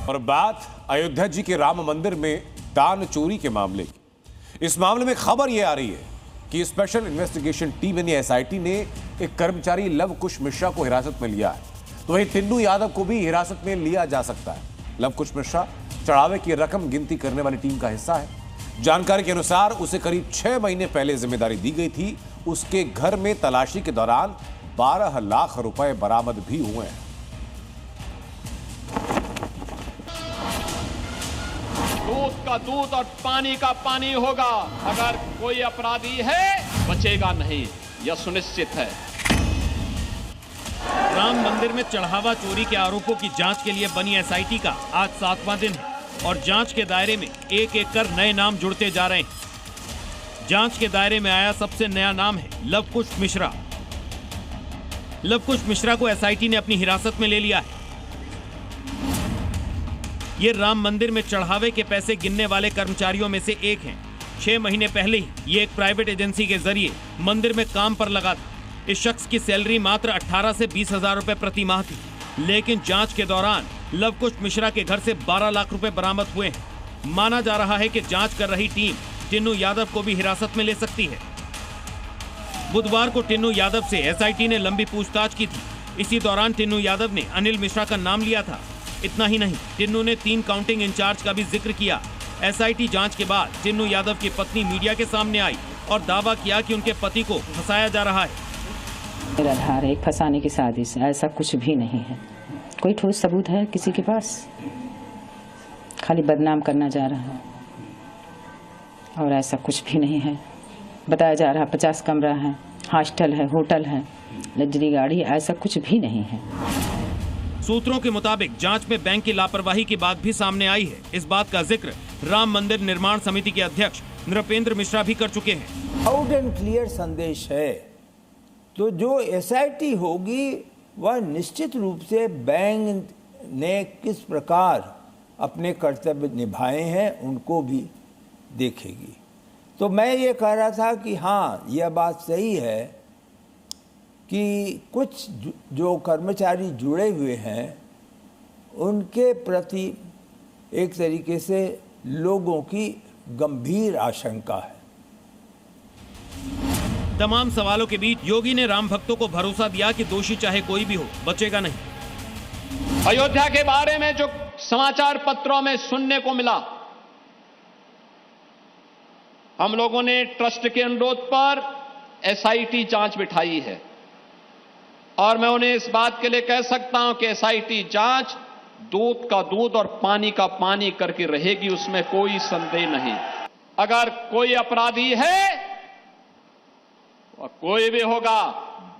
और बात अयोध्या जी के राम मंदिर में दान चोरी के मामले की। इस मामले में खबर यह आ रही है कि स्पेशल इन्वेस्टिगेशन टीम यानी एसआईटी ने एक कर्मचारी लव कुश मिश्रा को हिरासत में लिया है, तो वहीं टिन्नू यादव को भी हिरासत में लिया जा सकता है। लव कुश मिश्रा चढ़ावे की रकम गिनती करने वाली टीम का हिस्सा है। जानकारी के अनुसार उसे करीब 6 महीने पहले जिम्मेदारी दी गई थी। उसके घर में तलाशी के दौरान 12 लाख रुपए बरामद भी हुए हैं। दूध का दूध और पानी का पानी होगा। अगर कोई अपराधी है बचेगा नहीं, यह सुनिश्चित है। राम मंदिर में चढ़ावा चोरी के आरोपों की जांच के लिए बनी एसआईटी का आज 7वां दिन है और जांच के दायरे में एक एक कर नए नाम जुड़ते जा रहे हैं। जांच के दायरे में आया सबसे नया नाम है लव कुश मिश्रा। लव कुश मिश्रा को एसआईटी ने अपनी हिरासत में ले लिया है। ये राम मंदिर में चढ़ावे के पैसे गिनने वाले कर्मचारियों में से एक हैं। 6 महीने पहले ही ये एक प्राइवेट एजेंसी के जरिए मंदिर में काम पर लगा था। इस शख्स की सैलरी मात्र 18 से 20 हजार रुपए प्रति माह थी, लेकिन जांच के दौरान लव कुश मिश्रा के घर से 12 लाख रुपए बरामद हुए हैं। माना जा रहा है कि जांच कर रही टीम टिन्नू यादव को भी हिरासत में ले सकती है। बुधवार को टिन्नू यादव से एसआईटी ने लंबी पूछताछ की थी। इसी दौरान टिन्नू यादव ने अनिल मिश्रा का नाम लिया था। इतना ही नहीं, टिन्नू ने 3 काउंटिंग इंचार्ज का भी जिक्र किया। एसआईटी जांच के बाद टिन्नू यादव की पत्नी मीडिया के सामने आई और दावा किया कि उनके पति को फंसाया जा रहा है। मेरा आधार है फंसाने की साजिश, ऐसा कुछ भी नहीं है। कोई ठोस सबूत है किसी के पास? खाली बदनाम करना जा रहा है और ऐसा कुछ भी नहीं है। बताया जा रहा 50 कमरा है, हॉस्टल है, होटल है, लग्जरी गाड़ी, ऐसा कुछ भी नहीं है। सूत्रों के मुताबिक जांच में बैंक की लापरवाही की बात भी सामने आई है। इस बात का जिक्र राम मंदिर निर्माण समिति के अध्यक्ष नृपेंद्र मिश्रा भी कर चुके हैं। आउट एंड क्लियर संदेश है, तो जो एसआईटी होगी वह निश्चित रूप से बैंक ने किस प्रकार अपने कर्तव्य निभाए हैं उनको भी देखेगी। तो मैं ये कह रहा था कि हाँ, यह बात सही है कि कुछ जो कर्मचारी जुड़े हुए हैं उनके प्रति एक तरीके से लोगों की गंभीर आशंका है। तमाम सवालों के बीच योगी ने राम भक्तों को भरोसा दिया कि दोषी चाहे कोई भी हो बचेगा नहीं। अयोध्या के बारे में जो समाचार पत्रों में सुनने को मिला, हम लोगों ने ट्रस्ट के अनुरोध पर एसआईटी जांच बिठाई है और मैं उन्हें इस बात के लिए कह सकता हूं कि एसआईटी जांच दूध का दूध और पानी का पानी करके रहेगी, उसमें कोई संदेह नहीं। अगर कोई अपराधी है और कोई भी होगा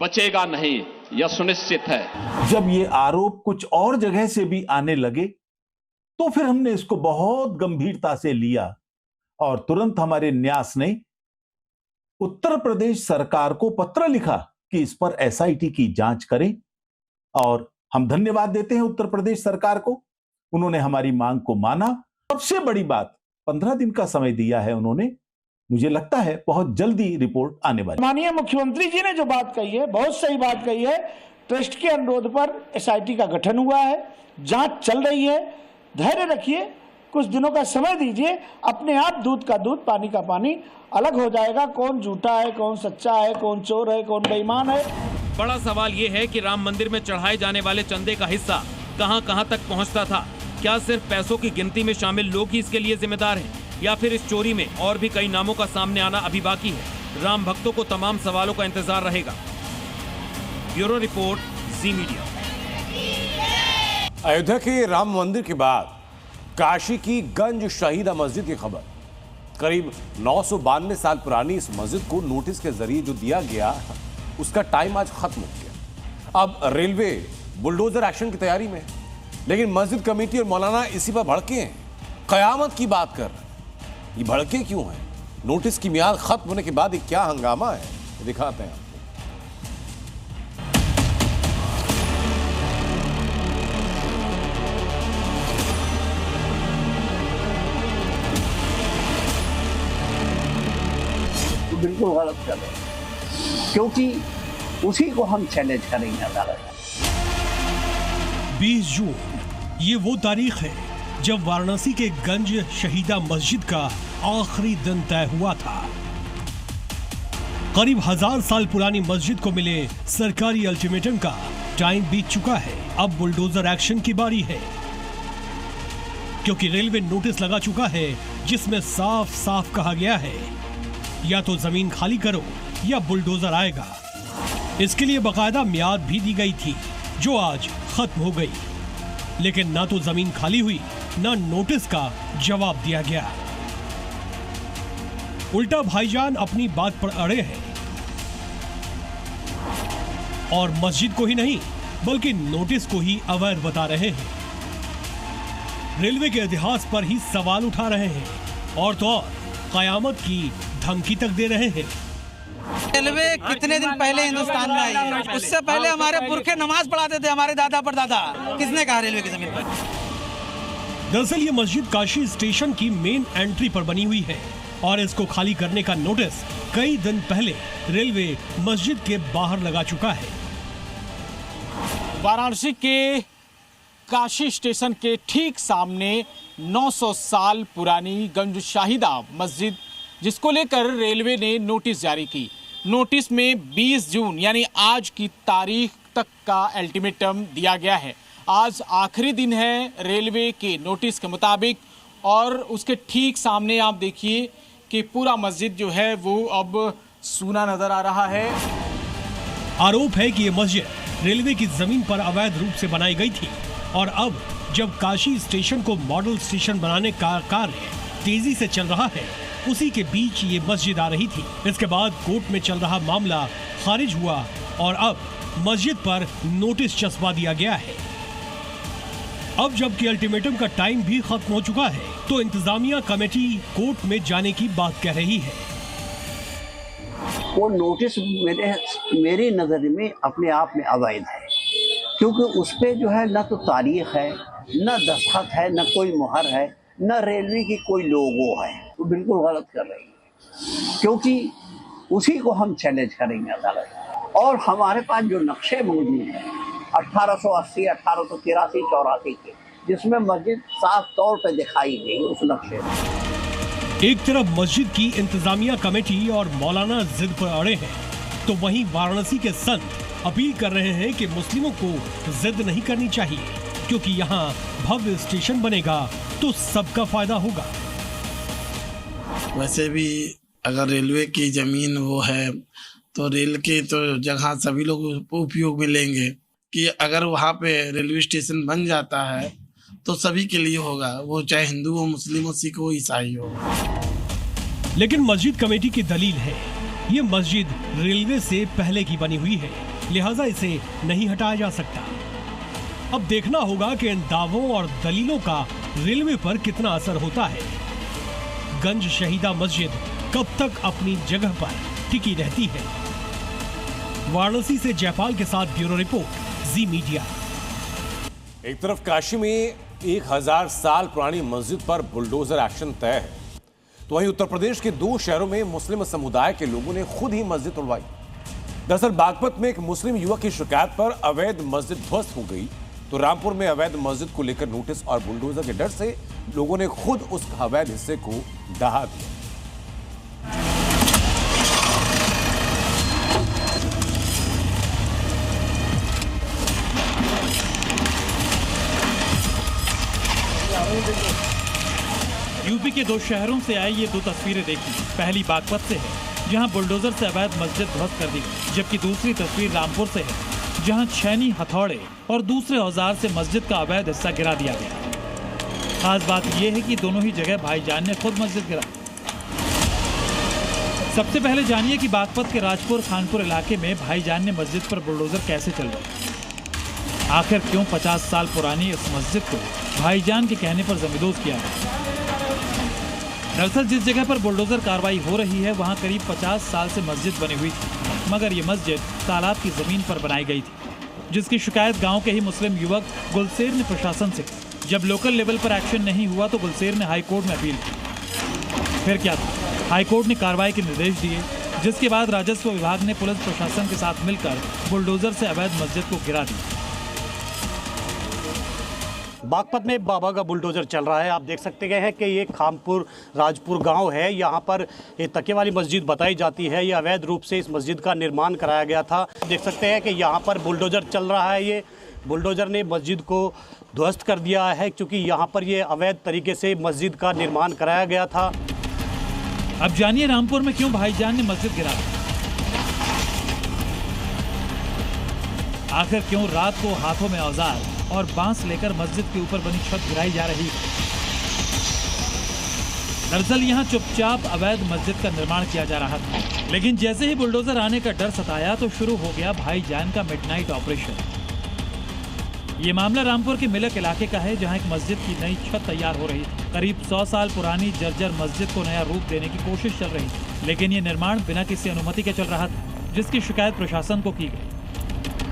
बचेगा नहीं, यह सुनिश्चित है। जब ये आरोप कुछ और जगह से भी आने लगे तो फिर हमने इसको बहुत गंभीरता से लिया और तुरंत हमारे न्यास ने उत्तर प्रदेश सरकार को पत्र लिखा कि इस पर एसआईटी की जांच करें और हम धन्यवाद देते हैं उत्तर प्रदेश सरकार को। उन्होंने हमारी मांग को माना। सबसे बड़ी बात, 15 दिन का समय दिया है उन्होंने। मुझे लगता है बहुत जल्दी रिपोर्ट आने वाली। माननीय मुख्यमंत्री जी ने जो बात कही है बहुत सही बात कही है। ट्रस्ट के अनुरोध पर एसआईटी का गठन हुआ है, जांच चल रही है। धैर्य रखिए, कुछ दिनों का समय दीजिए, अपने आप दूध का दूध पानी का पानी अलग हो जाएगा। कौन झूठा है, कौन सच्चा है, कौन चोर है, कौन बेईमान है। बड़ा सवाल ये है कि राम मंदिर में चढ़ाए जाने वाले चंदे का हिस्सा कहां कहां तक पहुंचता था। क्या सिर्फ पैसों की गिनती में शामिल लोग ही इसके लिए जिम्मेदार हैं या फिर इस चोरी में और भी कई नामों का सामने आना अभी बाकी है। राम भक्तों को तमाम सवालों का इंतजार रहेगा। ब्यूरो रिपोर्ट, जी मीडिया। अयोध्या के राम मंदिर के बाद काशी की गंज शहीदा मस्जिद की खबर। करीब 992 साल पुरानी इस मस्जिद को नोटिस के जरिए जो दिया गया उसका टाइम आज खत्म हो गया। अब रेलवे बुलडोजर एक्शन की तैयारी में, लेकिन मस्जिद कमेटी और मौलाना इसी पर भड़के हैं, कयामत की बात कर रहे हैं। ये भड़के क्यों हैं? नोटिस की मियाद खत्म होने के बाद ये क्या हंगामा है, दिखाते हैं आपको। बिल्कुल गलत कर रहे हैं, क्योंकि उसी को हम चैलेंज करेंगे अदालत। 20 जून ये वो तारीख है जब वाराणसी के गंज शहीदा मस्जिद का आखिरी दिन तय हुआ था। करीब 1000 साल पुरानी मस्जिद को मिले सरकारी अल्टीमेटम का टाइम बीत चुका है। अब बुलडोजर एक्शन की बारी है, क्योंकि रेलवे नोटिस लगा चुका है जिसमें साफ साफ कहा गया है या तो जमीन खाली करो या बुलडोजर आएगा। इसके लिए बकायदा मियाद भी दी गई थी जो आज खत्म हो गई, लेकिन ना तो जमीन खाली हुई ना नोटिस का जवाब दिया गया। उल्टा भाईजान अपनी बात पर अड़े हैं और मस्जिद को ही नहीं बल्कि नोटिस को ही अवैध बता रहे हैं। रेलवे के इतिहास पर ही सवाल उठा रहे हैं और तो और कयामत की धमकी तक दे रहे हैं। रेलवे कितने दिन पहले हिंदुस्तान में आई है? उससे पहले हमारे पुरखे नमाज पढ़ाते थे, हमारे दादा परदादा। किसने कहा रेलवे की जमीन पर? दरअसल ये मस्जिद काशी स्टेशन की मेन एंट्री पर बनी हुई है और इसको खाली करने का नोटिस कई दिन पहले रेलवे मस्जिद के बाहर लगा चुका है। वाराणसी के काशी स्टेशन के ठीक सामने 900 साल पुरानी गंज शाहिदा मस्जिद, जिसको लेकर रेलवे ने नोटिस जारी की। नोटिस में 20 जून यानी आज की तारीख तक का अल्टीमेटम दिया गया है। आज आखिरी दिन है रेलवे के नोटिस के मुताबिक और उसके ठीक सामने आप देखिए कि पूरा मस्जिद जो है वो अब सूना नजर आ रहा है। आरोप है कि ये मस्जिद रेलवे की जमीन पर अवैध रूप से बनाई गई थी और अब जब काशी स्टेशन को मॉडल स्टेशन बनाने का कार्य तेजी से चल रहा है, उसी के बीच ये मस्जिद आ रही थी। इसके बाद कोर्ट में चल रहा मामला खारिज हुआ और अब मस्जिद पर नोटिस चस्पा दिया गया है। अब जबकि अल्टीमेटम का टाइम भी खत्म हो चुका है, तो इंतजामिया कमेटी कोर्ट में जाने की बात कह रही है। वो नोटिस मेरी नजर में अपने आप में अवैध है, क्योंकि उस पे जो है न तो तारीख है, न दस्तखत है, न कोई मुहर है, न रेलवे की कोई लोगो है। वो बिल्कुल गलत कर रही है, क्योंकि उसी को हम चैलेंज करेंगे अदालत। और हमारे पास जो नक्शे मौजूद हैं 1880, 1883, 84 के, जिसमें मस्जिद साफ तौर पे दिखाई गई उस नक्शे में। एक तरफ मस्जिद की इंतजामिया कमेटी और मौलाना जिद पर अड़े हैं, तो वहीं वाराणसी के संत अपील कर रहे हैं कि मुस्लिमों को जिद नहीं करनी चाहिए, क्योंकि यहाँ भव्य स्टेशन बनेगा तो सबका फायदा होगा। वैसे भी अगर रेलवे की जमीन वो है तो रेल के तो जगह सभी लोग उपयोग में लेंगे कि अगर वहाँ पे रेलवे स्टेशन बन जाता है तो सभी के लिए होगा, वो चाहे हिंदू हो, मुस्लिम हो, सिख हो, ईसाई हो। लेकिन मस्जिद कमेटी की दलील है ये मस्जिद रेलवे से पहले की बनी हुई है, लिहाजा इसे नहीं हटाया जा सकता। अब देखना होगा कि इन दावों और दलीलों का रेलवे पर कितना असर होता है। गंज शहीदा मस्जिद कब तक अपनी जगह पर टिकी रहती है। वाराणसी से जयपाल के साथ ब्यूरो रिपोर्ट, जी मीडिया। एक तरफ काशी में 1000 साल पुरानी मस्जिद पर बुलडोजर एक्शन तय है, तो वहीं उत्तर प्रदेश के 2 शहरों में मुस्लिम समुदाय के लोगों ने खुद ही मस्जिद तोड़वाई। दरअसल बागपत में एक मुस्लिम युवक की शिकायत पर अवैध मस्जिद ध्वस्त हो गई, तो रामपुर में अवैध मस्जिद को लेकर नोटिस और बुलडोजर के डर से लोगों ने खुद उस अवैध हिस्से को ढहा दिया। यूपी के 2 शहरों से आई ये 2 तस्वीरें देखी। पहली बागपत से है, जहां बुलडोजर से अवैध मस्जिद ध्वस्त कर दी, जबकि दूसरी तस्वीर रामपुर से है, जहां छैनी, हथौड़े और दूसरे औजार से मस्जिद का अवैध हिस्सा गिरा दिया गया। खास बात यह है कि दोनों ही जगह भाईजान ने खुद मस्जिद गिरा। सबसे पहले जानिए कि बागपत के राजपुर खानपुर इलाके में भाईजान ने मस्जिद पर बुलडोजर कैसे चलवाई। आखिर क्यों 50 साल पुरानी इस मस्जिद को भाईजान के कहने पर जमींदोज किया गया। दरअसल जिस जगह पर बुलडोजर कार्रवाई हो रही है वहां करीब 50 साल से मस्जिद बनी हुई थी, मगर ये मस्जिद तालाब की जमीन पर बनाई गई थी, जिसकी शिकायत गांव के ही मुस्लिम युवक गुलसेर ने प्रशासन से की। जब लोकल लेवल पर एक्शन नहीं हुआ तो गुलसेर ने हाईकोर्ट में अपील की। फिर क्या था, हाईकोर्ट ने कार्रवाई के निर्देश दिए, जिसके बाद राजस्व विभाग ने पुलिस प्रशासन के साथ मिलकर बुलडोजर से अवैध मस्जिद को गिरा दिया। बागपत में बाबा का बुलडोजर चल रहा है। आप देख सकते हैं कि ये खामपुर राजपुर गांव है। यहाँ पर ये तकिया वाली मस्जिद बताई जाती है। ये अवैध रूप से इस मस्जिद का निर्माण कराया गया था। देख सकते हैं कि यहाँ पर बुलडोजर चल रहा है। ये बुलडोजर ने मस्जिद को ध्वस्त कर दिया है क्योंकि यहाँ पर ये अवैध तरीके से मस्जिद का निर्माण कराया गया था। अब जानिए रामपुर में क्यों भाईजान ने मस्जिद गिरा दी। आखिर क्यों रात को हाथों में औजार और बांस लेकर मस्जिद के ऊपर बनी छत गिराई जा रही है। दरअसल यहाँ चुपचाप अवैध मस्जिद का निर्माण किया जा रहा था, लेकिन जैसे ही बुलडोजर आने का डर सताया तो शुरू हो गया भाईजान का मिडनाइट ऑपरेशन। ये मामला रामपुर के मिलक इलाके का है, जहां एक मस्जिद की नई छत तैयार हो रही थी। करीब 100 साल पुरानी जर्जर मस्जिद को नया रूप देने की कोशिश चल रही थी, लेकिन ये निर्माण बिना किसी अनुमति के चल रहा था, जिसकी शिकायत प्रशासन को की गई।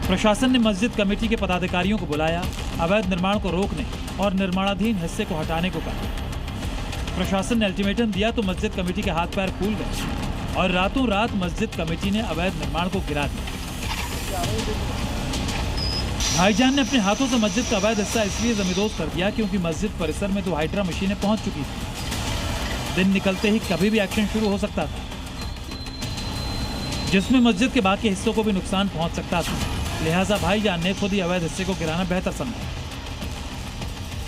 प्रशासन ने मस्जिद कमेटी के पदाधिकारियों को बुलाया, अवैध निर्माण को रोकने और निर्माणाधीन हिस्से को हटाने को कहा। प्रशासन ने अल्टीमेटम दिया तो मस्जिद कमेटी के हाथ पैर फूल गए और रातों रात मस्जिद कमेटी ने अवैध निर्माण को गिरा दिया। भाईजान ने अपने हाथों से मस्जिद का अवैध हिस्सा इसलिए जमींदोज कर दिया क्योंकि मस्जिद परिसर में 2 हाइड्रा मशीनें पहुंच चुकी थी। दिन निकलते ही कभी भी एक्शन शुरू हो सकता था, जिसमें मस्जिद के बाकी हिस्सों को भी नुकसान पहुंच सकता था। लिहाजा भाईजान ने खुद ही अवैध हिस्से को गिराना बेहतर समझा,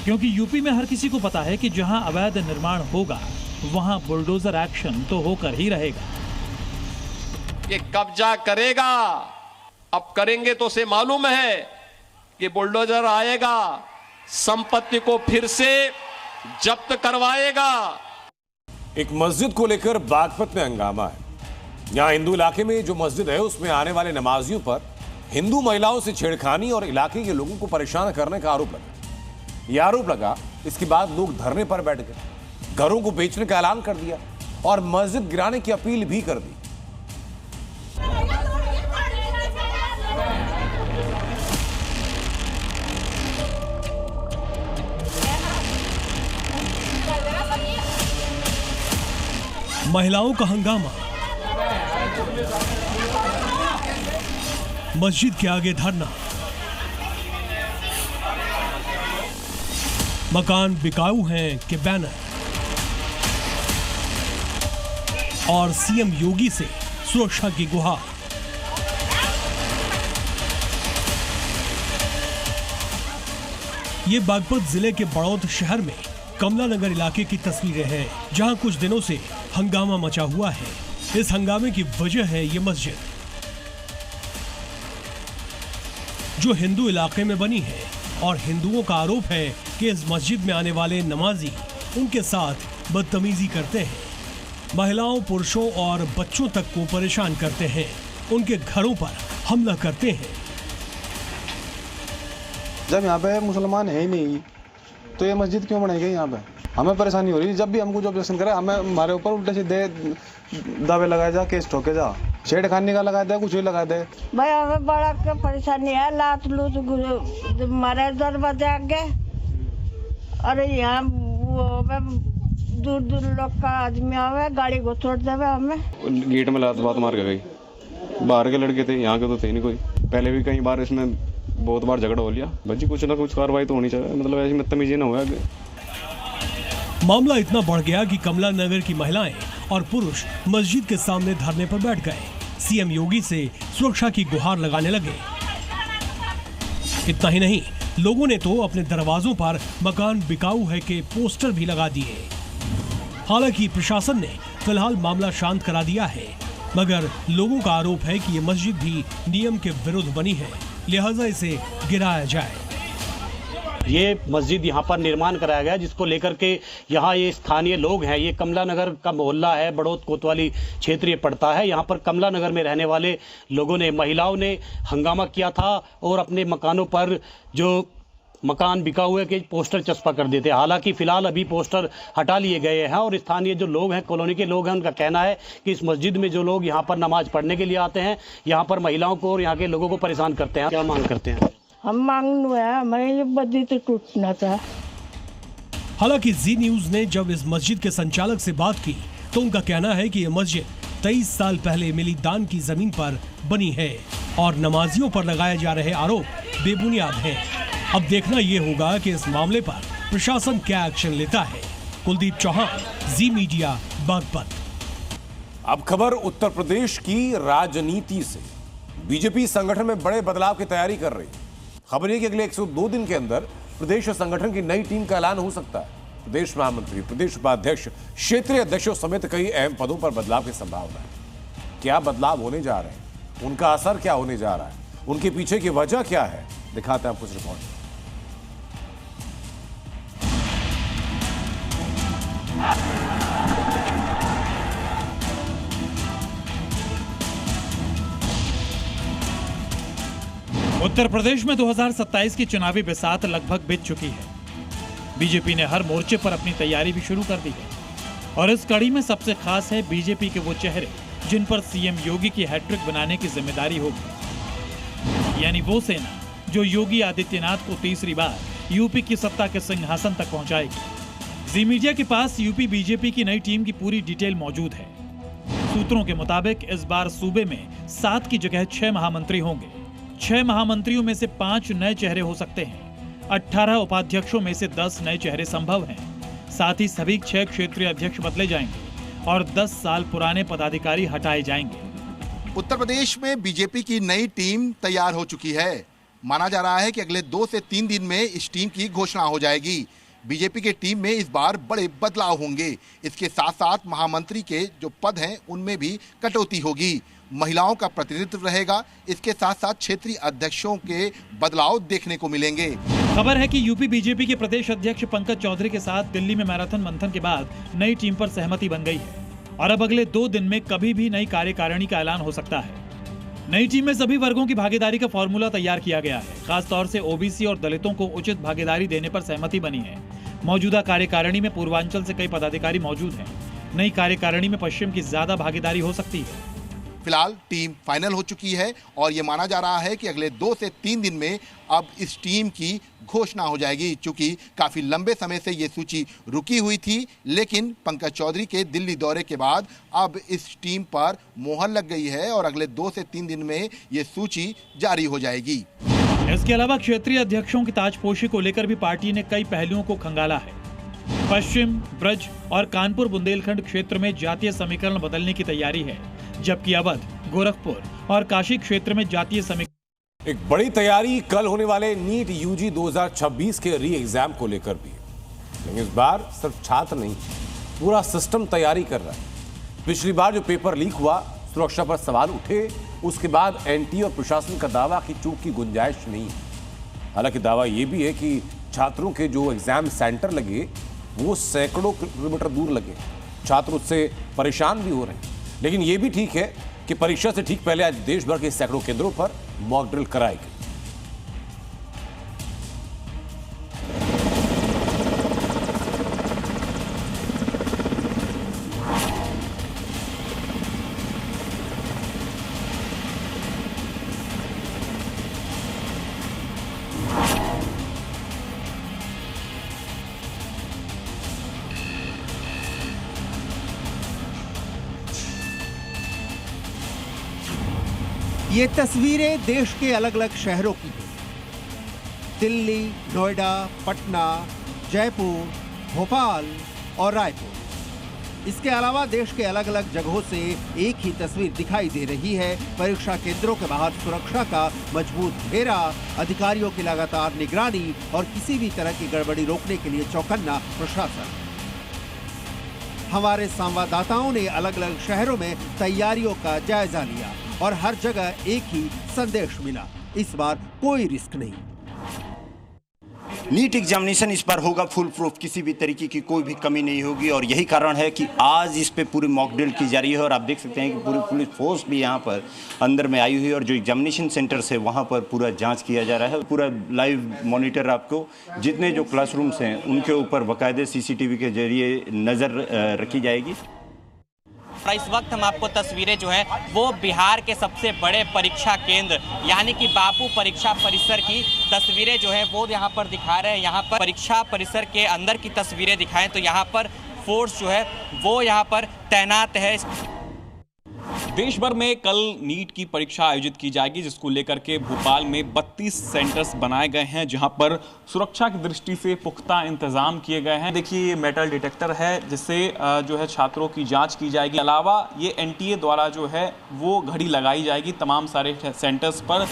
क्योंकि यूपी में हर किसी को पता है कि जहां अवैध निर्माण होगा वहां बुलडोजर एक्शन तो होकर ही रहेगा। ये कब्जा करेगा, अब करेंगे तो उसे मालूम है कि बुलडोजर आएगा, संपत्ति को फिर से जब्त करवाएगा। एक मस्जिद को लेकर बागपत में हंगामा है। यहां हिंदू इलाके में जो मस्जिद है उसमें आने वाले नमाजियों पर हिंदू महिलाओं से छेड़खानी और इलाके के लोगों को परेशान करने का आरोप लगा। यह आरोप लगा, इसके बाद लोग धरने पर बैठ गए, घरों को बेचने का ऐलान कर दिया और मस्जिद गिराने की अपील भी कर दी। महिलाओं का हंगामा, मस्जिद के आगे धरना, मकान बिकाऊ हैं के बैनर और सीएम योगी से सुरक्षा की गुहार। ये बागपत जिले के बड़ौद शहर में कमला नगर इलाके की तस्वीरें हैं, जहां कुछ दिनों से हंगामा मचा हुआ है। इस हंगामे की वजह है ये मस्जिद, जो हिंदू इलाके में बनी है और हिंदुओं का आरोप है कि इस मस्जिद में आने वाले नमाजी उनके साथ बदतमीजी करते हैं, महिलाओं, पुरुषों और बच्चों तक को परेशान करते हैं, उनके घरों पर हमला करते हैं। जब यहाँ पे मुसलमान है ही नहीं तो ये मस्जिद क्यों बनाई गई? यहाँ पे हमें परेशानी हो रही है। जब भी हमको जो ऑब्जेक्शन करे, हमें हमारे ऊपर उल्टे सीधे दावे लगाए जा, केस ठोके जा, छेड़खानी का लगा दे, कुछ भी लगा दे। भाई हमें बड़ा क्या परेशानी है, लात लूट मारे दरवाजे आगे। अरे यहाँ दूर दूर लोग का आदमी आवे, गाड़ी को छोड़ देवे। हमें गेट में लात बात मार के गई। बाहर के लड़के थे, यहाँ के तो थे नहीं कोई। पहले भी कई बार इसमें बहुत बार झगड़ा हो लिया। बच्ची कुछ ना कुछ कार्रवाई तो होनी चाहिए, मतलब ऐसी बदतमीजी ना हो। मामला इतना बढ़ गया कि कमला नगर की महिलाएं और पुरुष मस्जिद के सामने धरने पर बैठ गए, सीएम योगी से सुरक्षा की गुहार लगाने लगे। इतना ही नहीं, लोगों ने तो अपने दरवाजों पर मकान बिकाऊ है के पोस्टर भी लगा दिए। हालांकि प्रशासन ने फिलहाल मामला शांत करा दिया है, मगर लोगों का आरोप है कि ये मस्जिद भी नियम के विरुद्ध बनी है, लिहाजा इसे गिराया जाए। ये मस्जिद यहाँ पर निर्माण कराया गया, जिसको लेकर के यहाँ ये स्थानीय लोग हैं। ये कमला नगर का मोहल्ला है, बड़ौद कोतवाली क्षेत्र ये पड़ता है। यहाँ पर कमला नगर में रहने वाले लोगों ने, महिलाओं ने हंगामा किया था और अपने मकानों पर जो मकान बिका हुए के पोस्टर चस्पा कर देते। हालांकि फिलहाल अभी पोस्टर हटा लिए गए हैं और स्थानीय जो लोग हैं, कॉलोनी के लोग हैं, उनका कहना है कि इस मस्जिद में जो लोग यहाँ पर नमाज पढ़ने के लिए आते हैं, यहाँ पर महिलाओं को और यहाँ के लोगों को परेशान करते हैं। क्या मांग करते हैं? हम मांग हमें मस्जिद टूटना था। हालांकि जी न्यूज ने जब इस मस्जिद के संचालक से बात की तो उनका कहना है कि यह मस्जिद 23 साल पहले मिली दान की जमीन पर बनी है और नमाजियों पर लगाए जा रहे आरोप बेबुनियाद हैं। अब देखना ये होगा कि इस मामले पर प्रशासन क्या एक्शन लेता है। कुलदीप चौहान, जी मीडिया, बागपत। अब खबर उत्तर प्रदेश की राजनीति से। बीजेपी संगठन में बड़े बदलाव की तैयारी कर रही है। खबर यह कि अगले 102 दिन के अंदर प्रदेश संगठन की नई टीम का ऐलान हो सकता है। प्रदेश महामंत्री, प्रदेश उपाध्यक्ष, क्षेत्रीय अध्यक्षों समेत कई अहम पदों पर बदलाव की संभावना है। क्या बदलाव होने जा रहे हैं, उनका असर क्या होने जा रहा है, उनके पीछे की वजह क्या है, दिखाते हैं कुछ रिपोर्ट। उत्तर प्रदेश में 2027 की चुनावी बिसात लगभग बीत चुकी है। बीजेपी ने हर मोर्चे पर अपनी तैयारी भी शुरू कर दी है और इस कड़ी में सबसे खास है बीजेपी के वो चेहरे जिन पर सीएम योगी की हैट्रिक बनाने की जिम्मेदारी होगी, यानी वो सेना जो योगी आदित्यनाथ को तीसरी बार यूपी की सत्ता के सिंहासन तक पहुंचाएगी। जी मीडिया के पास यूपी बीजेपी की नई टीम की पूरी डिटेल मौजूद है। सूत्रों के मुताबिक इस बार सूबे में 7 की जगह 6 महामंत्री होंगे। 6 महामंत्रियों में से 5 नए चेहरे हो सकते हैं। 18 उपाध्यक्षों में से 10 नए चेहरे संभव हैं। साथ ही सभी 6 क्षेत्रीय अध्यक्ष बदले जाएंगे और 10 साल पुराने पदाधिकारी हटाए जाएंगे। उत्तर प्रदेश में बीजेपी की नई टीम तैयार हो चुकी है। माना जा रहा है कि अगले 2 से 3 दिन में इस टीम की घोषणा हो जाएगी। बीजेपी की टीम में इस बार बड़े बदलाव होंगे। इसके साथ साथ महामंत्री के जो पद हैं उनमें भी कटौती होगी। महिलाओं का प्रतिनिधित्व रहेगा। इसके साथ साथ क्षेत्रीय अध्यक्षों के बदलाव देखने को मिलेंगे। खबर है कि यूपी बीजेपी के प्रदेश अध्यक्ष पंकज चौधरी के साथ दिल्ली में मैराथन मंथन के बाद नई टीम पर सहमति बन गई है और अब अगले 2 दिन में कभी भी नई कार्यकारिणी का ऐलान हो सकता है। नई टीम में सभी वर्गों की भागीदारी का फॉर्मूला तैयार किया गया है। खासतौर से ओबीसी और दलितों को उचित भागीदारी देने पर सहमति बनी है। मौजूदा कार्यकारिणी में पूर्वांचल से कई पदाधिकारी मौजूद हैं। नई कार्यकारिणी में पश्चिम की ज्यादा भागीदारी हो सकती है। फिलहाल टीम फाइनल हो चुकी है और ये माना जा रहा है कि अगले 2 से 3 दिन में अब इस टीम की घोषणा हो जाएगी। चूंकि काफी लंबे समय से ये सूची रुकी हुई थी, लेकिन पंकज चौधरी के दिल्ली दौरे के बाद अब इस टीम पर मोहर लग गई है और अगले 2 से 3 दिन में ये सूची जारी हो जाएगी। इसके अलावा क्षेत्रीय अध्यक्षों की ताजपोशी को लेकर भी पार्टी ने कई पहलुओं को खंगाला है। पश्चिम, ब्रज और कानपुर बुंदेलखंड क्षेत्र में जातीय समीकरण बदलने की तैयारी है, जबकि अवध, गोरखपुर और काशी क्षेत्र में जातीय समीकरण। एक बड़ी तैयारी कल होने वाले नीट यूजी 2026 के री एग्जाम को लेकर भी है। लेकिन इस बार सिर्फ छात्र नहीं, पूरा सिस्टम तैयारी कर रहा है। पिछली बार जो पेपर लीक हुआ, सुरक्षा पर सवाल उठे, उसके बाद एनटीए और प्रशासन का दावा कि चूक की गुंजाइश नहीं है। हालांकि दावा यह भी है कि छात्रों के जो एग्जाम सेंटर लगे वो सैकड़ों किलोमीटर दूर लगे। छात्र उससे परेशान भी हो रहे हैं। लेकिन यह भी ठीक है कि परीक्षा से ठीक पहले आज देश भर के सैकड़ों केंद्रों पर मॉक ड्रिल कराई गई। ये तस्वीरें देश के अलग अलग शहरों की हैं। दिल्ली, नोएडा, पटना, जयपुर, भोपाल और रायपुर। इसके अलावा देश के अलग अलग जगहों से एक ही तस्वीर दिखाई दे रही है। परीक्षा केंद्रों के बाहर सुरक्षा का मजबूत घेरा, अधिकारियों की लगातार निगरानी और किसी भी तरह की गड़बड़ी रोकने के लिए चौकन्ना प्रशासन। हमारे संवाददाताओं ने अलग अलग शहरों में तैयारियों का जायजा लिया और हर जगह एक ही संदेश मिला, इस बार कोई रिस्क नहीं। नीट एग्जामिनेशन इस बार होगा फुल प्रूफ, किसी भी तरीके की कोई भी कमी नहीं होगी और यही कारण है कि आज इस पे पूरी मॉक ड्रिल की जा रही है और आप देख सकते हैं कि पूरी पुलिस फोर्स भी यहाँ पर अंदर में आई हुई है और जो एग्जामिनेशन सेंटर्स है वहाँ पर पूरा जांच किया जा रहा है। पूरा लाइव मॉनिटर आपको जितने जो क्लासरूम्स हैं उनके ऊपर बाकायदे CCTV के जरिए नज़र रखी जाएगी। इस वक्त हम आपको तस्वीरें जो है वो बिहार के सबसे बड़े परीक्षा केंद्र यानी कि बापू परीक्षा परिसर की तस्वीरें जो है वो यहाँ पर दिखा रहे हैं। यहाँ पर परीक्षा परिसर के अंदर की तस्वीरें दिखाएं तो यहाँ पर फोर्स जो है वो यहाँ पर तैनात है। देश भर में कल नीट की परीक्षा आयोजित की जाएगी, जिसको लेकर के भोपाल में 32 सेंटर्स बनाए गए हैं, जहां पर सुरक्षा की दृष्टि से पुख्ता इंतजाम किए गए हैं। देखिए, ये मेटल डिटेक्टर है जिससे जो है छात्रों की जांच की जाएगी। अलावा ये एनटीए द्वारा जो है वो घड़ी लगाई जाएगी तमाम सारे सेंटर्स पर।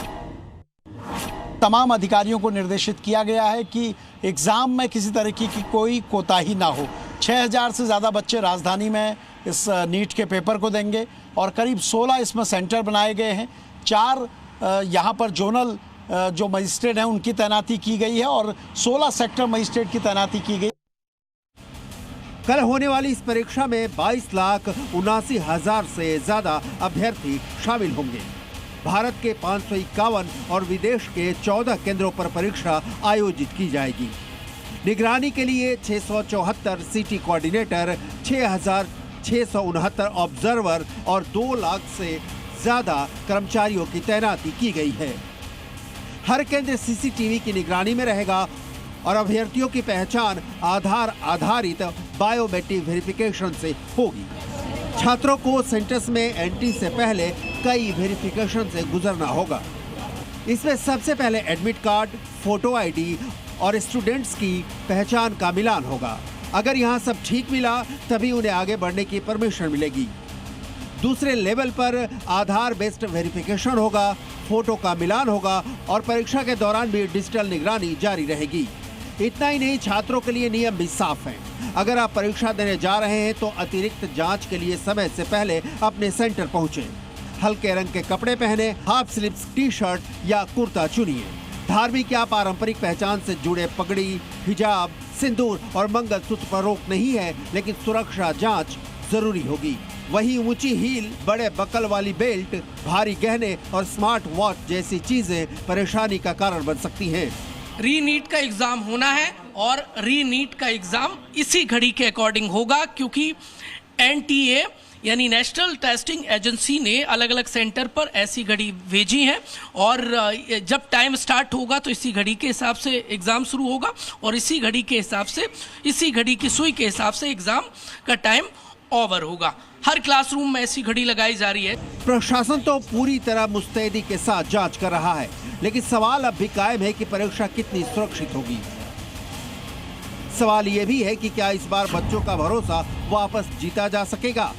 तमाम अधिकारियों को निर्देशित किया गया है कि एग्ज़ाम में किसी तरीके की कोई कोताही ना हो। 6000 से ज़्यादा बच्चे राजधानी में इस नीट के पेपर को देंगे और करीब 16 इसमें सेंटर बनाए गए हैं। 4 यहाँ पर जोनल जो मजिस्ट्रेट हैं उनकी तैनाती की गई है और 16 सेक्टर मजिस्ट्रेट की तैनाती की गई। कल होने वाली इस परीक्षा में 22,79,000 से ज़्यादा अभ्यर्थी शामिल होंगे। भारत के 551 और विदेश के 14 केंद्रों पर परीक्षा आयोजित की जाएगी। निगरानी के लिए 674 सिटी कोऑर्डिनेटर, 6,669 ऑब्जर्वर और 2 लाख से ज्यादा कर्मचारियों की तैनाती की गई है। हर केंद्र सीसीटीवी की निगरानी में रहेगा और अभ्यर्थियों की पहचान आधार आधारित बायोमेट्रिक वेरिफिकेशन से होगी। छात्रों को सेंटर्स में एंट्री से पहले कई वेरिफिकेशन से गुजरना होगा। इसमें सबसे पहले एडमिट कार्ड, फोटो आईडी और स्टूडेंट्स की पहचान का मिलान होगा। अगर यहाँ सब ठीक मिला तभी उन्हें आगे बढ़ने की परमिशन मिलेगी। दूसरे लेवल पर आधार बेस्ड वेरिफिकेशन होगा, फोटो का मिलान होगा और परीक्षा के दौरान भी डिजिटल निगरानी जारी रहेगी। इतना ही नहीं, छात्रों के लिए नियम भी साफ हैं। अगर आप परीक्षा देने जा रहे हैं तो अतिरिक्त जांच के लिए समय से पहले अपने सेंटर पहुंचे। हल्के रंग के कपड़े पहने, हाफ स्लीव्स टी-शर्ट या कुर्ता चुनिए। धार्मिक या पारंपरिक पहचान से जुड़े पगड़ी, हिजाब, सिंदूर और मंगलसूत्र पर रोक नहीं है, लेकिन सुरक्षा जांच जरूरी होगी। वहीं ऊंची हील, बड़े बकल वाली बेल्ट, भारी गहने और स्मार्ट वॉच जैसी चीजें परेशानी का कारण बन सकती हैं। री नीट का एग्जाम होना है और री नीट का एग्जाम इसी घड़ी के अकॉर्डिंग होगा, क्योंकि एनटीए यानी नेशनल टेस्टिंग एजेंसी ने अलग अलग सेंटर पर ऐसी घड़ी भेजी है और जब टाइम स्टार्ट होगा तो इसी घड़ी के हिसाब से एग्ज़ाम शुरू होगा और इसी घड़ी के हिसाब से, इसी घड़ी की सुई के हिसाब से एग्ज़ाम का टाइम ओवर होगा। हर क्लासरूम में ऐसी घड़ी लगाई जा रही है। प्रशासन तो पूरी तरह मुस्तैदी के साथ जांच कर रहा है, लेकिन सवाल अब भी कायम है कि परीक्षा कितनी सुरक्षित होगी। सवाल यह भी है कि क्या इस बार बच्चों का भरोसा वापस जीता जा सकेगा।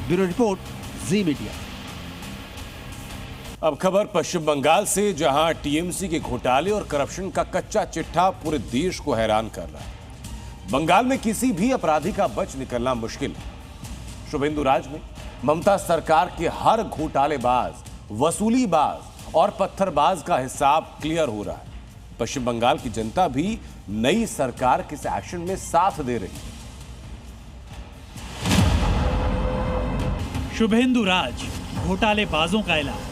ब्यूरो रिपोर्ट, जी मीडिया। अब खबर पश्चिम बंगाल से, जहां टीएमसी के घोटाले और करप्शन का कच्चा चिट्ठा पूरे देश को हैरान कर रहा है। बंगाल में किसी भी अपराधी का बच निकलना मुश्किल है। शुभेंदु राज में ममता सरकार के हर घोटालेबाज, वसूलीबाज और पत्थरबाज का हिसाब क्लियर हो रहा है। पश्चिम बंगाल की जनता भी नई सरकार के इस एक्शन में साथ दे रही है। शुभेंदु राज, घोटालेबाजों का इलाज।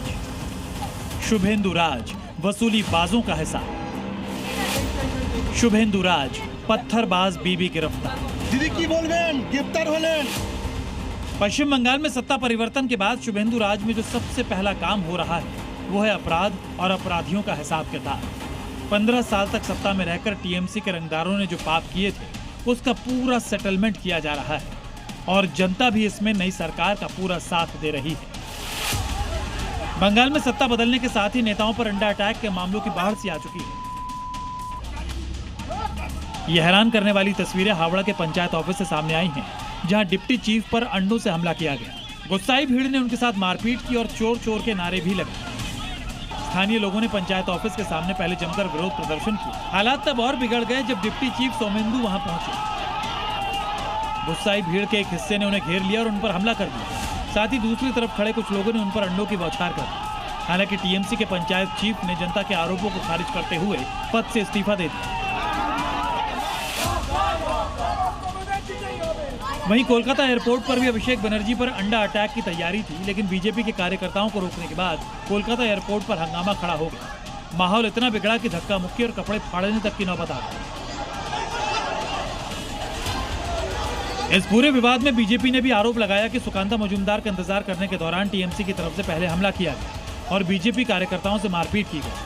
शुभेंदु राज, वसूलीबाजों का हिसाब। शुभेंदु राज, पत्थरबाज बीबी गिरफ्तार। दीदी की बोलबेन गिरफ्तार होलेन। पश्चिम बंगाल में सत्ता परिवर्तन के बाद शुभेंदु राज में जो सबसे पहला काम हो रहा है वो है अपराध और अपराधियों का हिसाब किताब। 15 साल तक सत्ता में रहकर टीएमसी के रंगदारों ने जो पाप किए थे उसका पूरा सेटलमेंट किया जा रहा है और जनता भी इसमें नई सरकार का पूरा साथ दे रही है। बंगाल में सत्ता बदलने के साथ ही नेताओं पर अंडा अटैक के मामलों की बाढ़ सी आ चुकी है। ये हैरान करने वाली तस्वीरें हावड़ा के पंचायत ऑफिस से सामने आई हैं, जहां डिप्टी चीफ पर अंडों से हमला किया गया। गुस्साई भीड़ ने उनके साथ मारपीट की और चोर चोर के नारे भी लगे। स्थानीय लोगों ने पंचायत ऑफिस के सामने पहले जमकर विरोध प्रदर्शन किया। हालात तब और बिगड़ गए जब डिप्टी चीफ सोमेंदु वहां पहुंचे। गुस्साई भीड़ के एक हिस्से ने उन्हें घेर लिया और उन पर हमला कर दिया। साथ ही दूसरी तरफ खड़े कुछ लोगों ने उन पर अंडों की बौछार कर दी। हालांकि टीएमसी के पंचायत चीफ ने जनता के आरोपों को खारिज करते हुए पद से इस्तीफा दे दिया। वहीं कोलकाता एयरपोर्ट पर भी अभिषेक बनर्जी पर अंडा अटैक की तैयारी थी, लेकिन बीजेपी के कार्यकर्ताओं को रोकने के बाद कोलकाता एयरपोर्ट पर हंगामा खड़ा हो गया। माहौल इतना बिगड़ा कि धक्का मुक्की और कपड़े फाड़ने तक की नौबत आ गई। इस पूरे विवाद में बीजेपी ने भी आरोप लगाया कि सुकांता मजूमदार का इंतजार करने के दौरान टीएमसी की तरफ से पहले हमला किया गया और बीजेपी कार्यकर्ताओं से मारपीट की गई।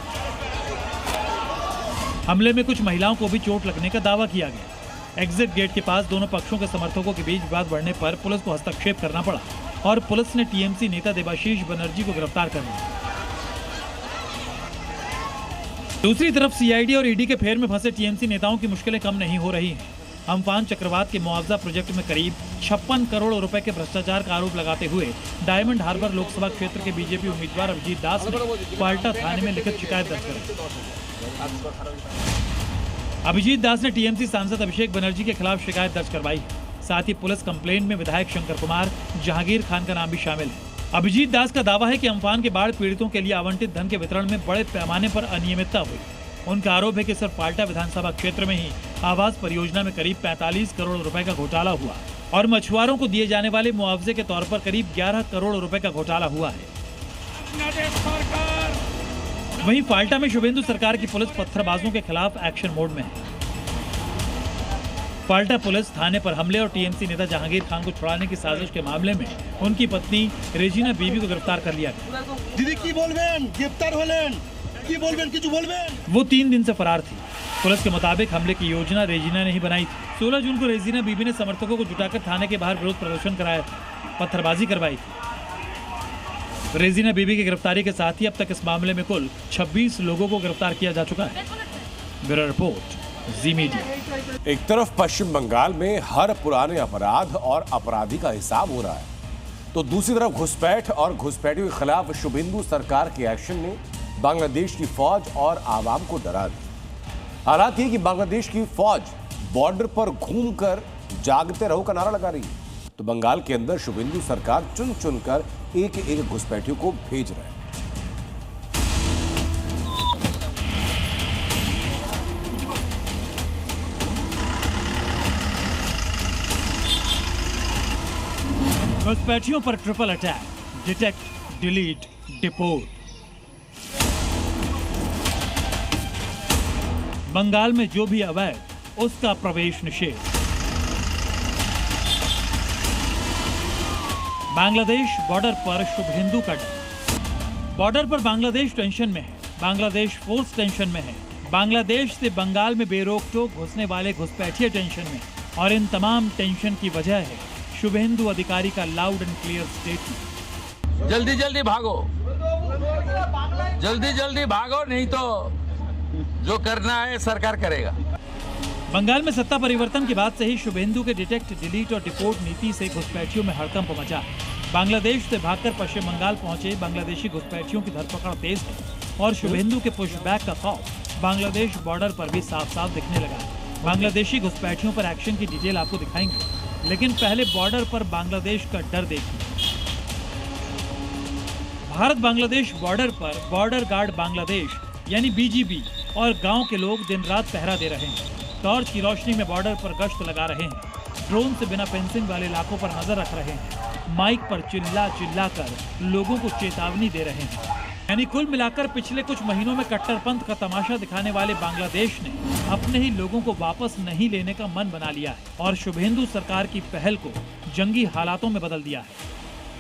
हमले में कुछ महिलाओं को भी चोट लगने का दावा किया गया। एग्जिट गेट के पास दोनों पक्षों के समर्थकों के बीच विवाद बढ़ने पर पुलिस को हस्तक्षेप करना पड़ा और पुलिस ने टीएमसी नेता देबाशीष बनर्जी को गिरफ्तार कर लिया। दूसरी तरफ सीआईडी और ईडी के फेर में फंसे टीएमसी नेताओं की मुश्किलें कम नहीं हो रही हैं। अम्फान चक्रवात के मुआवजा प्रोजेक्ट में करीब 56 करोड़ रुपए के भ्रष्टाचार का आरोप लगाते हुए डायमंड हार्बर लोकसभा क्षेत्र के बीजेपी उम्मीदवार अभिजीत दास ने पाल्टा थाने में लिखित शिकायत दर्ज कराई। अभिजीत दास ने टीएमसी सांसद अभिषेक बनर्जी के खिलाफ शिकायत दर्ज करवाई। साथ ही पुलिस कंप्लेंट में विधायक शंकर कुमार, जहांगीर खान का नाम भी शामिल है। अभिजीत दास का दावा है कि अम्फान के बाढ़ पीड़ितों के लिए आवंटित धन के वितरण में बड़े पैमाने पर अनियमितता हुई। उनका आरोप है कि सिर्फ पाल्टा विधानसभा क्षेत्र में ही आवास परियोजना में करीब 45 करोड़ रुपए का घोटाला हुआ और मछुआरों को दिए जाने वाले मुआवजे के तौर पर करीब 11 करोड़ रुपए का घोटाला हुआ है। वहीं पाल्टा में शुभेंदु सरकार की पुलिस पत्थरबाजों के खिलाफ एक्शन मोड में है। पाल्टा पुलिस थाने पर हमले और टीएमसी नेता जहांगीर खान को छुड़ाने की साजिश के मामले में उनकी पत्नी रेजिना बीबी को गिरफ्तार कर लिया गया। दीदी की बोलबेन गिरफ्तार होलेन की बोलबेन किछु बोलबेन। वो 3 दिन से फरार थी। पुलिस के मुताबिक हमले की योजना रेजिना ने ही बनाई थी। 16 जून को रेजिना बीबी ने समर्थकों को जुटाकर थाने के बाहर विरोध प्रदर्शन कराया था, पत्थरबाजी करवाई थी। रेजिना बीबी की गिरफ्तारी के साथ ही अब तक इस मामले में कुल 26 लोगों को गिरफ्तार किया जा चुका है। ब्यूरो रिपोर्ट, जी मीडिया। एक तरफ पश्चिम बंगाल में हर पुराने अपराध और अपराधी का हिसाब हो रहा है, तो दूसरी तरफ घुसपैठ और घुसपैठियों के खिलाफ शुभेंदु सरकार के एक्शन ने बांग्लादेश की फौज और आवाम को डरा दिया। हालात ये कि बांग्लादेश की फौज बॉर्डर पर घूमकर जागते रहो का नारा लगा रही है, तो बंगाल के अंदर शुभेंदु सरकार चुन चुनकर एक एक घुसपैठियों को भेज रहे हैं। घुसपैठियों पर triple attack, detect, delete, deport. Bengal में जो भी अवैध, उसका प्रवेश निषेध। बांग्लादेश बॉर्डर पर शुभेंदु का डर। बॉर्डर पर बांग्लादेश टेंशन में है, बांग्लादेश फोर्स टेंशन में है, बांग्लादेश से बंगाल में बेरोक-टोक घुसने वाले घुसपैठिए टेंशन में, और इन तमाम टेंशन की वजह है शुभेंदु अधिकारी का लाउड एंड क्लियर स्टेटमेंट। जल्दी जल्दी भागो, जल्दी जल्दी भागो, नहीं तो जो करना है सरकार करेगा। बंगाल में सत्ता परिवर्तन के बाद से ही शुभेंदु के डिटेक्ट, डिलीट और डिपोर्ट नीति से घुसपैठियों में हड़कंप मचा है। बांग्लादेश से भागकर पश्चिम बंगाल पहुंचे बांग्लादेशी घुसपैठियों की धरपकड़ तेज है और शुभेंदु के पुशबैक का खौफ बांग्लादेश बॉर्डर पर भी साफ साफ दिखने लगा है। बांग्लादेशी घुसपैठियों पर एक्शन की डिटेल आपको दिखाएंगे, लेकिन पहले बॉर्डर पर बांग्लादेश का डर देखिए। भारत बांग्लादेश बॉर्डर पर बॉर्डर गार्ड बांग्लादेश यानी बीजीबी और गांव के लोग दिन रात पहरा दे रहे हैं। टॉर्च की रोशनी में बॉर्डर पर गश्त लगा रहे हैं, ड्रोन से बिना फेंसिंग वाले इलाकों पर नजर रख रहे हैं, माइक पर चिल्ला चिल्ला कर लोगों को चेतावनी दे रहे हैं। यानी कुल मिलाकर पिछले कुछ महीनों में कट्टरपंथ का तमाशा दिखाने वाले बांग्लादेश ने अपने ही लोगों को वापस नहीं लेने का मन बना लिया है और शुभेंदु सरकार की पहल को जंगी हालातों में बदल दिया है।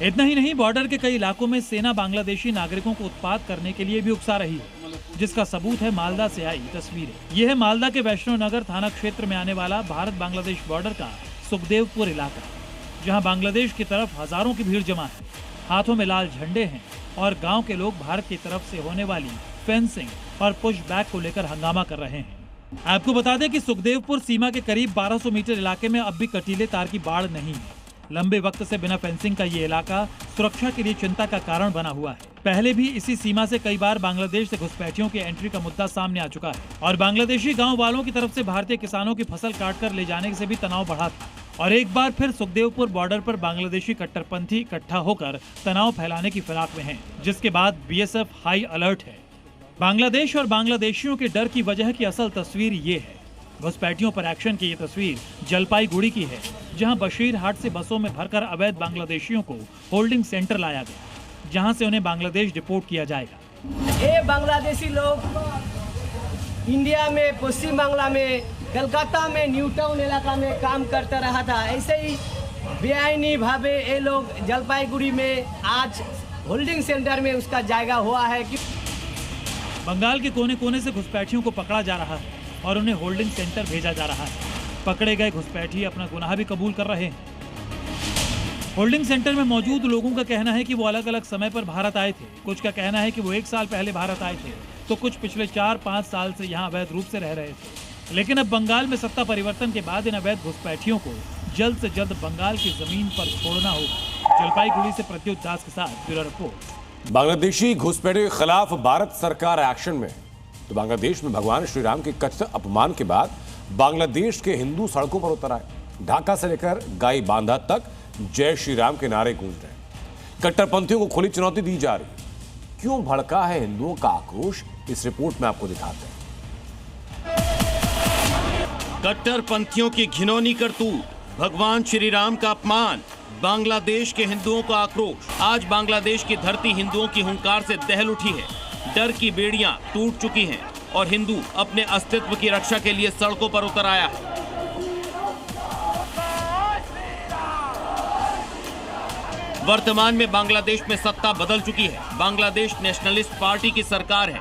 इतना ही नहीं, बॉर्डर के कई इलाकों में सेना बांग्लादेशी नागरिकों को उत्पात करने के लिए भी उकसा रही है, जिसका सबूत है मालदा से आई तस्वीरें। यह है मालदा के वैष्णो नगर थाना क्षेत्र में आने वाला भारत बांग्लादेश बॉर्डर का सुखदेवपुर इलाका, जहां बांग्लादेश की तरफ हजारों की भीड़ जमा है, हाथों में लाल झंडे हैं और गांव के लोग भारत की तरफ से होने वाली फेंसिंग और पुश बैक को लेकर हंगामा कर रहे हैं। आपको बता दें कि सुखदेवपुर सीमा के करीब 1200 मीटर इलाके में अब भी कटीले तार की बाढ़ नहीं है। लंबे वक्त से बिना फेंसिंग का ये इलाका सुरक्षा के लिए चिंता का कारण बना हुआ है। पहले भी इसी सीमा से कई बार बांग्लादेश से घुसपैठियों की एंट्री का मुद्दा सामने आ चुका है और बांग्लादेशी गांव वालों की तरफ से भारतीय किसानों की फसल काटकर ले जाने से भी तनाव बढ़ा था। और एक बार फिर सुखदेवपुर बॉर्डर पर बांग्लादेशी कट्टरपंथी इकट्ठा होकर तनाव फैलाने की फिराक में हैं, जिसके बाद बीएसएफ हाई अलर्ट है। बांग्लादेश और बांग्लादेशियों के डर की वजह की असल तस्वीर ये है। घुसपैठियों पर एक्शन की ये तस्वीर जलपाईगुड़ी की है, जहां बशीरहाट से बसों में भरकर अवैध बांग्लादेशियों को होल्डिंग सेंटर लाया गया, जहां से उन्हें बांग्लादेश डिपोर्ट किया जाएगा। ये बांग्लादेशी लोग इंडिया में, पश्चिम बांग्ला में, कलकत्ता में, न्यू टाउन इलाका में काम करता रहा था। ऐसे ही बेआईनी भावे ये लोग जलपाईगुड़ी में आज होल्डिंग सेंटर में उसका जायगा हुआ है। कि बंगाल के कोने कोने से घुसपैठियों को पकड़ा जा रहा है और उन्हें होल्डिंग सेंटर भेजा जा रहा है। पकड़े गए घुसपैठी अपना गुनाह भी कबूल कर रहे हैं। होल्डिंग सेंटर में मौजूद लोगों का कहना है कि वो अलग अलग समय पर भारत आए थे। कुछ का कहना है कि वो 1 साल पहले भारत आए थे, तो कुछ पिछले 4-5 साल से यहाँ अवैध रूप से रह रहे थे। लेकिन अब बंगाल में सत्ता परिवर्तन के बाद इन अवैध घुसपैठियों को जल्द से जल्द बंगाल की जमीन पर छोड़ना होगा। जलपाईगुड़ी से प्रत्युत दास के साथ ब्यूरो रिपोर्ट। बांग्लादेशी घुसपैठियों के खिलाफ भारत सरकार एक्शन में। तो बांग्लादेश में भगवान श्री राम के कथित अपमान के बाद बांग्लादेश के हिंदू सड़कों पर उतर आए। ढाका से लेकर गाई बांधा तक जय श्री राम के नारे गूंज रहे। कट्टरपंथियों को खुली चुनौती दी जा रही। क्यों भड़का है हिंदुओं का आक्रोश, इस रिपोर्ट में आपको दिखाते हैं। कट्टरपंथियों की घिनौनी करतूत, भगवान श्री राम का अपमान, बांग्लादेश के हिंदुओं का आक्रोश। आज बांग्लादेश की धरती हिंदुओं की हुंकार से दहल उठी है। डर की बेड़ियां टूट चुकी हैं और हिंदू अपने अस्तित्व की रक्षा के लिए सड़कों पर उतर आया है। वर्तमान में बांग्लादेश में सत्ता बदल चुकी है। बांग्लादेश नेशनलिस्ट पार्टी की सरकार है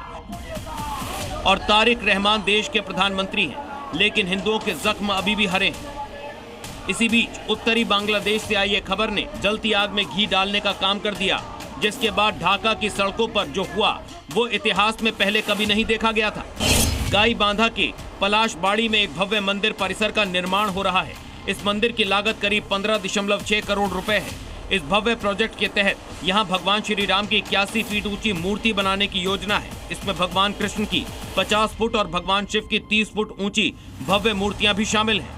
और तारिक रहमान देश के प्रधानमंत्री हैं, लेकिन हिंदुओं के जख्म अभी भी हरे हैं। इसी बीच उत्तरी बांग्लादेश से आई एक खबर ने जलती आग में घी डालने का काम कर दिया, जिसके बाद ढाका की सड़कों पर जो हुआ वो इतिहास में पहले कभी नहीं देखा गया था। गाई बांधा के पलाशबाड़ी में एक भव्य मंदिर परिसर का निर्माण हो रहा है। इस मंदिर की लागत करीब 15.6 करोड़ रुपए है। इस भव्य प्रोजेक्ट के तहत यहां भगवान श्री राम की 81 फीट ऊंची मूर्ति बनाने की योजना है। इसमें भगवान कृष्ण की 50 फुट और भगवान शिव की 30 फुट ऊंची भव्य मूर्तियां भी शामिल हैं।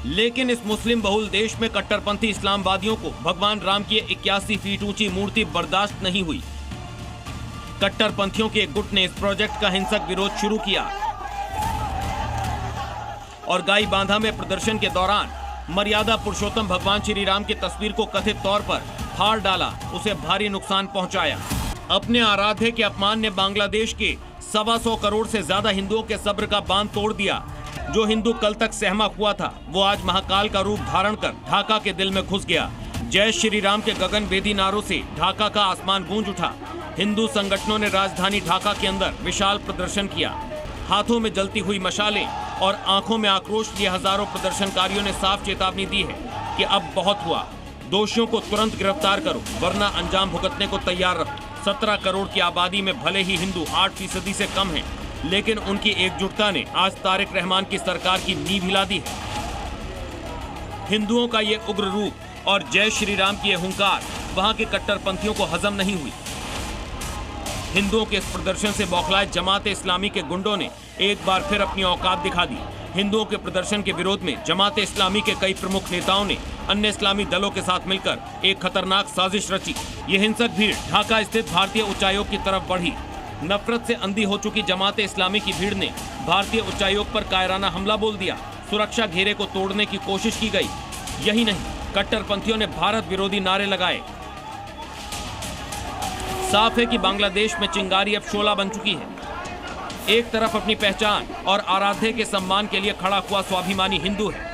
लेकिन इस मुस्लिम बहुल देश में कट्टरपंथी इस्लामवादियों को भगवान राम की 81 फीट ऊंची मूर्ति बर्दाश्त नहीं हुई। कट्टरपंथियों के एक गुट ने इस प्रोजेक्ट का हिंसक विरोध शुरू किया और गाई बांधा में प्रदर्शन के दौरान मर्यादा पुरुषोत्तम भगवान श्री राम की तस्वीर को कथित तौर पर फाड़ डाला, उसे भारी नुकसान पहुंचाया। अपने आराध्य के अपमान ने बांग्लादेश के 125 करोड़ से ज्यादा हिंदुओं के सब्र का बांध तोड़ दिया। जो हिंदू कल तक सहमा हुआ था, वो आज महाकाल का रूप धारण कर ढाका के दिल में घुस गया। जय श्री राम के गगनभेदी नारों से ढाका का आसमान गूंज उठा। हिंदू संगठनों ने राजधानी ढाका के अंदर विशाल प्रदर्शन किया। हाथों में जलती हुई मशालें और आंखों में आक्रोश लिए हजारों प्रदर्शनकारियों ने साफ चेतावनी दी है कि अब बहुत हुआ, दोषियों को तुरंत गिरफ्तार करो, वरना अंजाम भुगतने को तैयार रहो। 17 करोड़ की आबादी में भले ही हिंदू 8% से कम हैं, लेकिन उनकी एकजुटता ने आज तारिक रहमान की सरकार की नींव हिला दी है। हिंदुओं का ये उग्र रूप और जय श्री राम की ये हुंकार वहां के कट्टरपंथियों को हजम नहीं हुई। हिंदुओं के इस प्रदर्शन से बौखलाए जमात-ए इस्लामी के गुंडों ने एक बार फिर अपनी औकात दिखा दी। हिंदुओं के प्रदर्शन के विरोध में जमात-ए इस्लामी के कई प्रमुख नेताओं ने अन्य इस्लामी दलों के साथ मिलकर एक खतरनाक साजिश रची। ये हिंसक भीड़ ढाका स्थित भारतीय उच्चायोग की तरफ बढ़ी। नफरत से अंधी हो चुकी जमात-ए इस्लामी की भीड़ ने भारतीय उच्चायोग पर कायराना हमला बोल दिया। सुरक्षा घेरे को तोड़ने की कोशिश की गई। यही नहीं, कट्टरपंथियों ने भारत विरोधी नारे लगाए। साफ है कि बांग्लादेश में चिंगारी अब शोला बन चुकी है। एक तरफ अपनी पहचान और आराध्य के सम्मान के लिए खड़ा हुआ स्वाभिमानी हिंदू है,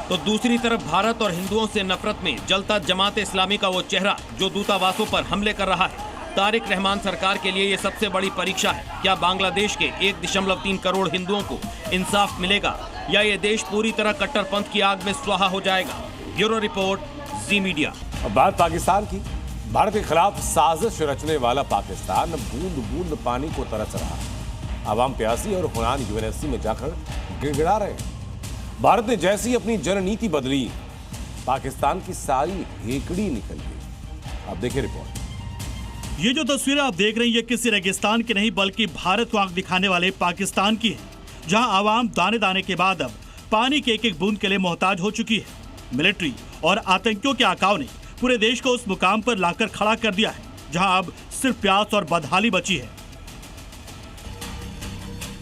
तो दूसरी तरफ भारत और हिंदुओं से नफरत में जलता जमात इस्लामी का वो चेहरा जो दूतावासों पर हमले कर रहा है। तारिक रहमान सरकार के लिए ये सबसे बड़ी परीक्षा है। क्या बांग्लादेश के 1.3 करोड़ हिंदुओं को इंसाफ मिलेगा या ये देश पूरी तरह कट्टरपंथ की आग में स्वाहा हो जाएगा? ब्यूरो रिपोर्ट, जी मीडिया। अब बात पाकिस्तान की। भारत के खिलाफ साजिश रचने वाला पाकिस्तान बूंद बूंद पानी को तरस रहा है। आवाम प्यासी और हुनान यूएनएससी में जाकर गिड़गिड़ा रहे हैं। भारत ने जैसी अपनी जननीति बदली, पाकिस्तान की सारी हेकड़ी निकल गई। अब देखिए रिपोर्ट। ये जो तस्वीरें आप देख रहे हैं, ये किसी रेगिस्तान की नहीं बल्कि भारत को आंख दिखाने वाले पाकिस्तान की है, जहां आवाम दाने दाने के बाद अब पानी के एक एक बूंद के लिए मोहताज हो चुकी है। मिलिट्री और आतंकियों के आकाओं ने पूरे देश को उस मुकाम पर लाकर खड़ा कर दिया है जहां अब सिर्फ प्यास और बदहाली बची है।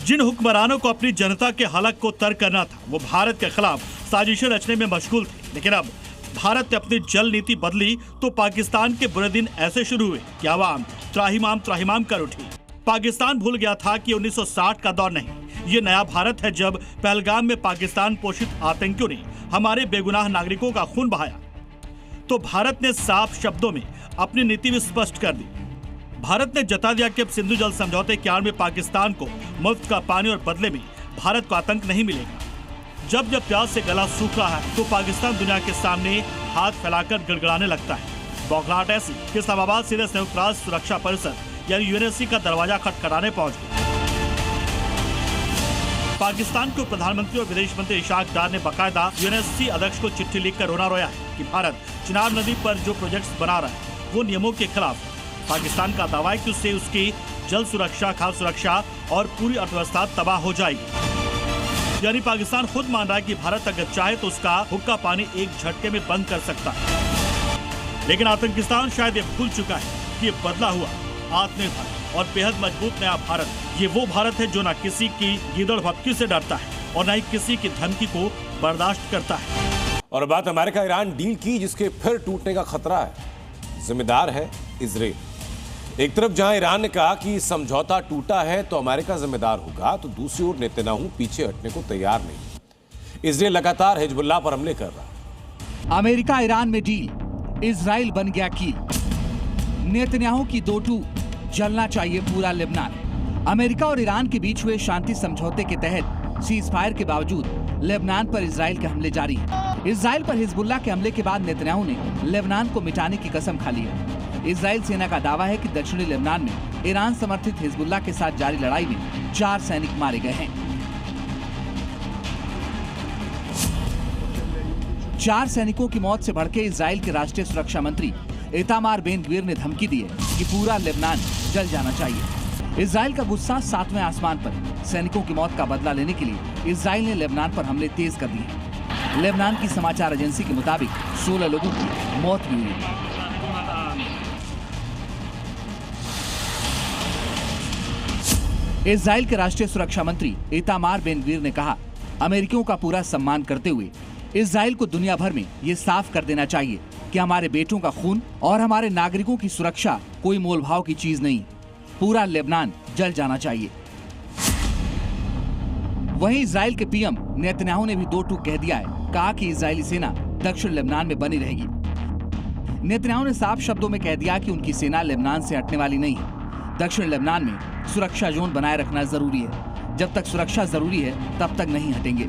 जिन हुक्मरानों को अपनी जनता के हलक को तर करना था, वो भारत के खिलाफ साजिशें रचने में मशगूल थे। लेकिन अब भारत ने अपनी जल नीति बदली तो पाकिस्तान के बुरे दिन ऐसे शुरू हुए कि आवाम त्राहिमाम कर उठी। पाकिस्तान भूल गया था कि 1960 का दौर नहीं, ये नया भारत है जब पहलगाम में पाकिस्तान पोषित आतंकियों ने हमारे बेगुनाह नागरिकों का खून बहाया। तो भारत ने साफ शब्दों में अपनी नीति भी स्पष्ट कर दी। भारत ने जता दिया कि अब सिंधु जल समझौते की आड़ में पाकिस्तान को मुफ्त का पानी और बदले में भारत को आतंक नहीं मिलेगा। जब जब प्यास से गला सूख रहा है तो पाकिस्तान दुनिया के सामने हाथ फैलाकर गिड़गिड़ाने लगता है। बौखलाहट ऐसी कि इस्लामाबाद सीधे संयुक्त राष्ट्र सुरक्षा परिषद यानी यूएनएससी का दरवाजा खटखटाने पहुंच गया। पाकिस्तान के प्रधानमंत्री और विदेश मंत्री इशाक डार ने बकायदा यूएनएससी अध्यक्ष को चिट्ठी लिखकर रोना रोया है कि भारत चिनाब नदी पर जो प्रोजेक्ट्स बना रहा है वो नियमों के खिलाफ है। पाकिस्तान का दावा है कि उससे उसकी जल सुरक्षा, खाद्य सुरक्षा और पूरी अर्थव्यवस्था तबाह हो जाएगी। यानी पाकिस्तान खुद मान रहा है कि भारत अगर चाहे तो उसका हुक्का पानी एक झटके में बंद कर सकता है। लेकिन आतंकिस्तान शायद ये भूल चुका है कि ये बदला हुआ आत्मनिर्भर और बेहद मजबूत नया भारत, ये वो भारत है जो न किसी की गीदड़ भपकी से डरता है और न ही किसी की धमकी को बर्दाश्त करता है। और बात अमेरिका ईरान डील की जिसके फिर टूटने का खतरा है। जिम्मेदार है इजराइल। एक तरफ जहां ईरान ने कहा कि समझौता टूटा है तो अमेरिका जिम्मेदार होगा, तो दूसरी ओर नेतन्याहू पीछे हटने को तैयार नहीं। इजराइल लगातार हिजबुल्लाह पर हमले कर रहा है। अमेरिका ईरान में डील, इजराइल बन गया कील। नेतन्याहू की दो टूक, जलना चाहिए पूरा लेबनान। अमेरिका और ईरान के बीच हुए शांति समझौते के तहत सीज फायर के बावजूद लेबनान पर इजराइल के हमले जारी हैं। इजराइल पर हिजबुल्लाह के हमले के बाद नेतन्याहू ने लेबनान को मिटाने की कसम खा ली है। इजराइल सेना का दावा है कि दक्षिणी लेबनान में ईरान समर्थित हिजबुल्लाह के साथ जारी लड़ाई में 4 सैनिक मारे गए हैं। 4 सैनिकों की मौत से भड़के इजराइल के राष्ट्रीय सुरक्षा मंत्री इतामार बेन ग्वीर ने धमकी दी है कि पूरा लेबनान जल जाना चाहिए। इजराइल का गुस्सा 7वें आसमान पर। सैनिकों की मौत का बदला लेने के लिए इजराइल ने लेबनान पर हमले तेज कर दिए हैं। लेबनान की समाचार एजेंसी के मुताबिक 16 लोगों की मौत भी हुई है। इजराइल के राष्ट्रीय सुरक्षा मंत्री इतामार बेन ग्वीर ने कहा, अमेरिकियों का पूरा सम्मान करते हुए इजराइल को दुनिया भर में ये साफ कर देना चाहिए कि हमारे बेटों का खून और हमारे नागरिकों की सुरक्षा कोई मोलभाव की चीज नहीं। पूरा लेबनान जल जाना चाहिए। वहीं इजराइल के पीएम नेतन्याहू ने भी दो टूक कह दिया है। कहा कि इजरायली सेना दक्षिण लेबनान में बनी रहेगी। नेतन्याहू ने साफ शब्दों में कह दिया कि उनकी सेना लेबनान से हटने वाली नहीं है। दक्षिण लेबनान में सुरक्षा जोन बनाए रखना जरूरी है। जब तक सुरक्षा जरूरी है तब तक नहीं हटेंगे।